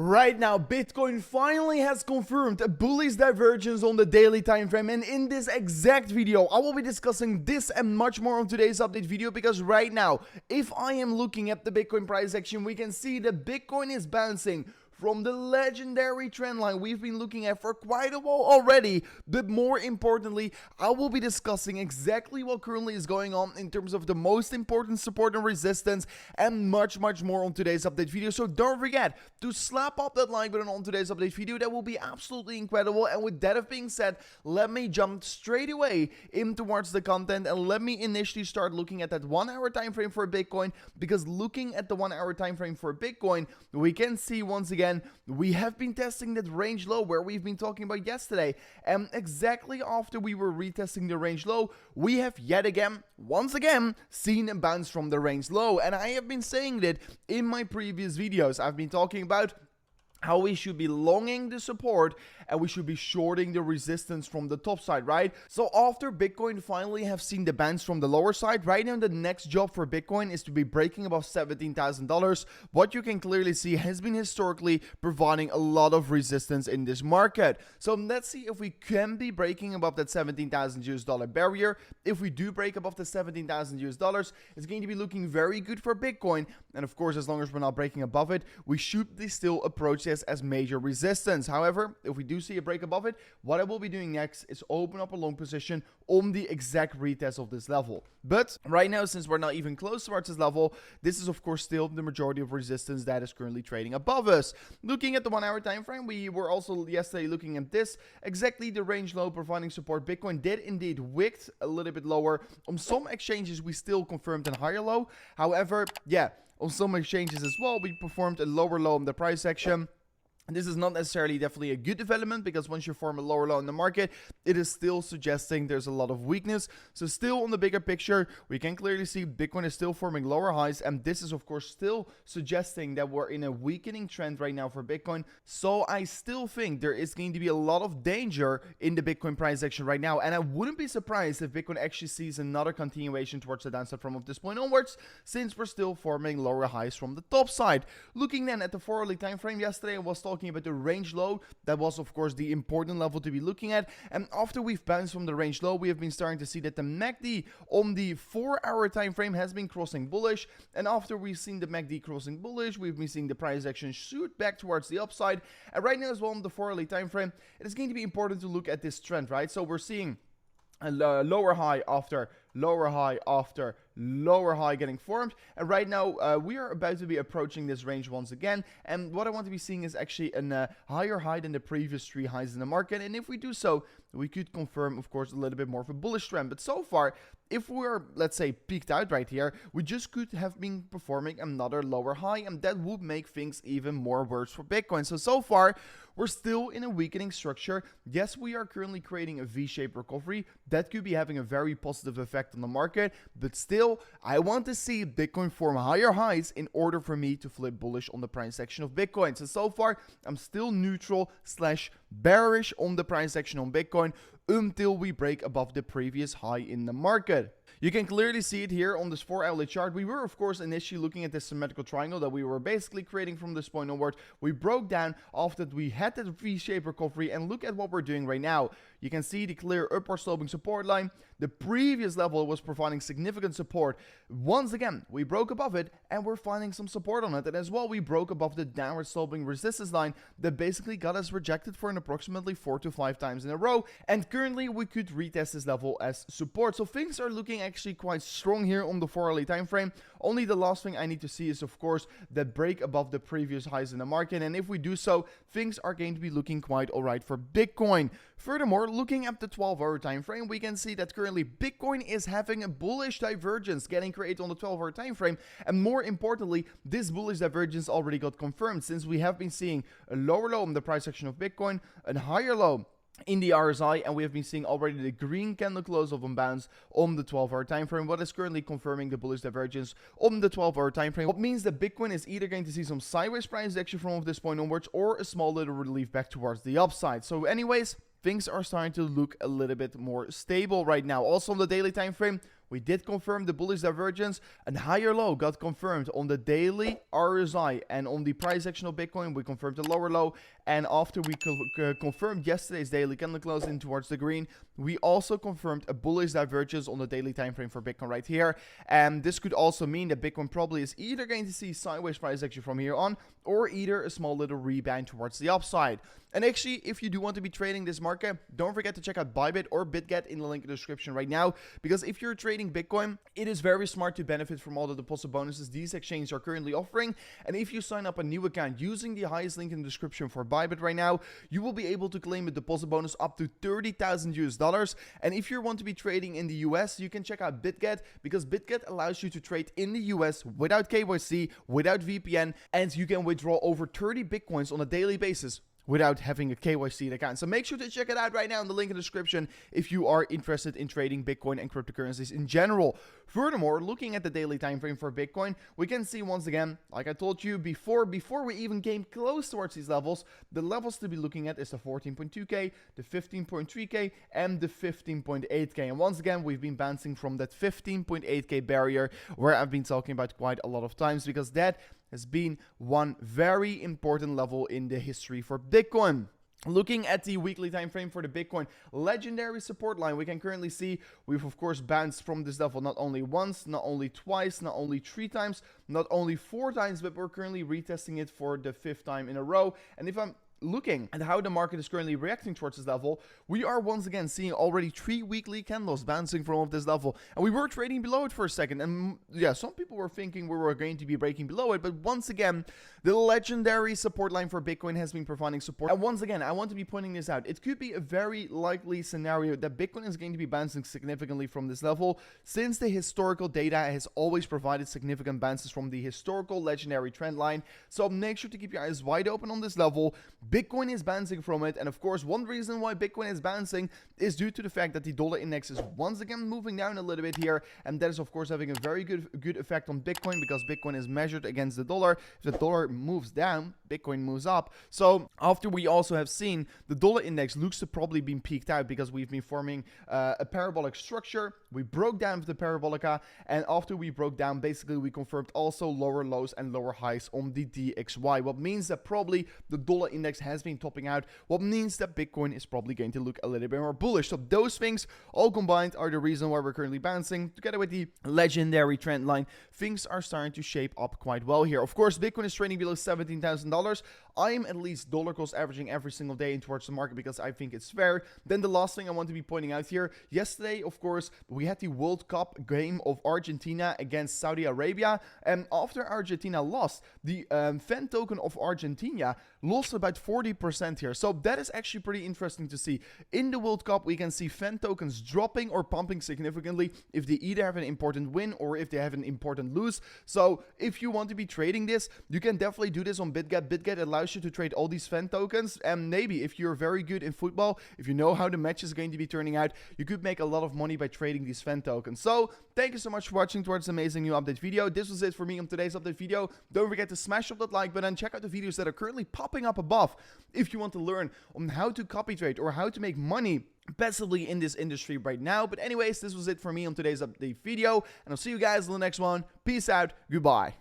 Right now, Bitcoin finally has confirmed a bullish divergence on the daily time frame, and in this exact video, I will be discussing this and much more on today's update video, because right now, if I am looking at the Bitcoin price action, we can see that Bitcoin is bouncing from the legendary trend line we've been looking at for quite a while already. But more importantly, I will be discussing exactly what currently is going on in terms of the most important support and resistance, and much more on today's update video. So don't forget to slap up that like button on today's update video. That will be absolutely incredible. And with that being said, let me jump straight away in towards the content, and let me initially start looking at that 1 hour time frame for Bitcoin, because looking at the 1 hour time frame for Bitcoin, we can see once again we have been testing that range low where we've been talking about yesterday, and exactly after we were retesting the range low, we have yet again, once again, seen a bounce from the range low. And I have been saying that in my previous videos. I've been talking about how we should be longing the support and we should be shorting the resistance from the top side, right? So after Bitcoin finally have seen the bounce from the lower side, right now the next job for Bitcoin is to be breaking above $17,000. What you can clearly see has been historically providing a lot of resistance in this market. So let's see if we can be breaking above that $17,000 barrier. If we do break above the $17,000, it's going to be looking very good for Bitcoin. And of course, as long as we're not breaking above it, we should still approach this as major resistance. However, if we do see a break above it, what I will be doing next is open up a long position on the exact retest of this level. But right now, since we're not even close towards this level, this is of course still the majority of resistance that is currently trading above us. Looking at the 1 hour time frame, we were also yesterday looking at this, exactly the range low providing support. Bitcoin did indeed wicked a little bit lower. On some exchanges, we still confirmed a higher low. However, yeah, on some exchanges as well, we performed a lower low in the price action. This is not necessarily definitely a good development, because once you form a lower low in the market, it is still suggesting there's a lot of weakness. So still on the bigger picture, we can clearly see Bitcoin is still forming lower highs, and this is of course still suggesting that we're in a weakening trend right now for Bitcoin. So I still think there is going to be a lot of danger in the Bitcoin price action right now, and I wouldn't be surprised if Bitcoin actually sees another continuation towards the downside from this point onwards, since we're still forming lower highs from the top side. Looking then at the 4 hourly time frame, yesterday I was talking about the range low. That was of course the important level to be looking at, and after we've bounced from the range low, we have been starting to see that the MACD on the 4 hour time frame has been crossing bullish, and after we've seen the MACD crossing bullish, we've been seeing the price action shoot back towards the upside. And right now as well on the 4 hourly time frame, it is going to be important to look at this trend, right? So we're seeing a lower high after lower high after lower high getting formed, and right now we are about to be approaching this range once again. And what I want to be seeing is actually a higher high than the previous 3 highs in the market, and if we do so, we could confirm of course a little bit more of a bullish trend. But so far, if we're, let's say, peaked out right here, we just could have been performing another lower high, and that would make things even more worse for Bitcoin. So far, we're still in a weakening structure. Yes, we are currently creating a V-shaped recovery that could be having a very positive effect on the market, but still, I want to see Bitcoin form higher highs in order for me to flip bullish on the price action of Bitcoin. So far, I'm still neutral / bearish on the price action on Bitcoin until we break above the previous high in the market. You can clearly see it here on this 4 hourly chart. We were of course initially looking at this symmetrical triangle that we were basically creating from this point onward. We broke down after we had that V-shaped recovery, and look at what we're doing right now. You can see the clear upward sloping support line. The previous level was providing significant support. Once again, we broke above it, and we're finding some support on it. And as well, we broke above the downward sloping resistance line that basically got us rejected for an approximately 4 to 5 times in a row. And currently, we could retest this level as support. So things are looking actually quite strong here on the 4 hourly time frame. Only the last thing I need to see is of course that break above the previous highs in the market, and if we do so, things are going to be looking quite alright for Bitcoin. Furthermore, looking at the 12 hour time frame, we can see that currently Bitcoin is having a bullish divergence getting created on the 12 hour time frame, and more importantly, this bullish divergence already got confirmed, since we have been seeing a lower low in the price action of Bitcoin, a higher low in the RSI, and we have been seeing already the green candle close of unbounce on the 12 hour time frame, what is currently confirming the bullish divergence on the 12 hour time frame. What means that Bitcoin is either going to see some sideways price action from this point onwards, or a small little relief back towards the upside. So anyways, things are starting to look a little bit more stable right now. Also on the daily time frame, we did confirm the bullish divergence, and higher low got confirmed on the daily RSI, and on the price action of Bitcoin, we confirmed the lower low. And after we confirmed yesterday's daily candle close in towards the green, we also confirmed a bullish divergence on the daily time frame for Bitcoin right here. And this could also mean that Bitcoin probably is either going to see sideways price action from here on, or either a small little rebound towards the upside. And actually, if you do want to be trading this market, don't forget to check out Bybit or BitGet in the link in the description right now, because if you're trading Bitcoin, it is very smart to benefit from all the deposit bonuses these exchanges are currently offering. And if you sign up a new account using the highest link in the description for Bybit right now, you will be able to claim a deposit bonus up to $30,000. And if you want to be trading in the US, you can check out BitGet, because BitGet allows you to trade in the US without KYC, without VPN, and you can withdraw over 30 Bitcoins on a daily basis without having a KYC account. So make sure to check it out right now in the link in the description if you are interested in trading Bitcoin and cryptocurrencies in general. Furthermore, looking at the daily time frame for Bitcoin, we can see once again, like I told you before we even came close towards these levels, the levels to be looking at is the 14.2k, the 15.3k, and the 15.8k. And once again, we've been bouncing from that 15.8k barrier, where I've been talking about quite a lot of times, because that has been one very important level in the history for Bitcoin. Looking at the weekly time frame for the Bitcoin legendary support line, we can currently see we've of course bounced from this level not only once, not only twice, not only 3 times, not only 4 times, but we're currently retesting it for the 5th time in a row. And if I'm looking at how the market is currently reacting towards this level, we are once again seeing already 3 weekly candles bouncing from this level, and we were trading below it for a second, and yeah, some people were thinking we were going to be breaking below it, but once again, the legendary support line for Bitcoin has been providing support. And once again, I want to be pointing this out. It could be a very likely scenario that Bitcoin is going to be bouncing significantly from this level, since the historical data has always provided significant bounces from the historical legendary trend line. So make sure to keep your eyes wide open on this level. Bitcoin is bouncing from it, and of course, one reason why Bitcoin is bouncing is due to the fact that the dollar index is once again moving down a little bit here, and that is of course having a very good effect on Bitcoin, because Bitcoin is measured against the dollar. If the dollar moves down, Bitcoin moves up. So after we also have seen the dollar index looks to probably been peaked out, because we've been forming a parabolic structure. We broke down the parabolica, and after we broke down, basically we confirmed also lower lows and lower highs on the DXY, what means that probably the dollar index has been topping out, what means that Bitcoin is probably going to look a little bit more bullish. So those things all combined are the reason why we're currently bouncing. Together with the legendary trend line, things are starting to shape up quite well here. Of course, Bitcoin is trading below $17,000. I'm at least dollar cost averaging every single day in towards the market, because I think it's fair. Then the last thing I want to be pointing out here, yesterday, of course, we had the World Cup game of Argentina against Saudi Arabia, and after Argentina lost, the fan token of Argentina lost about 40% here. So that is actually pretty interesting to see. In the World Cup, we can see fan tokens dropping or pumping significantly if they either have an important win or if they have an important lose. So if you want to be trading this, you can definitely do this on BitGet. BitGet allows you to trade all these fan tokens, and maybe if you're very good in football, if you know how the match is going to be turning out, you could make a lot of money by trading these fan tokens. So thank you so much for watching towards this amazing new update video. This was it for me on today's update video. Don't forget to smash up that like button, check out the videos that are currently popping up above if you want to learn on how to copy trade or how to make money passively in this industry right now. But anyways, this was it for me on today's update video, and I'll see you guys in the next one. Peace out. Goodbye.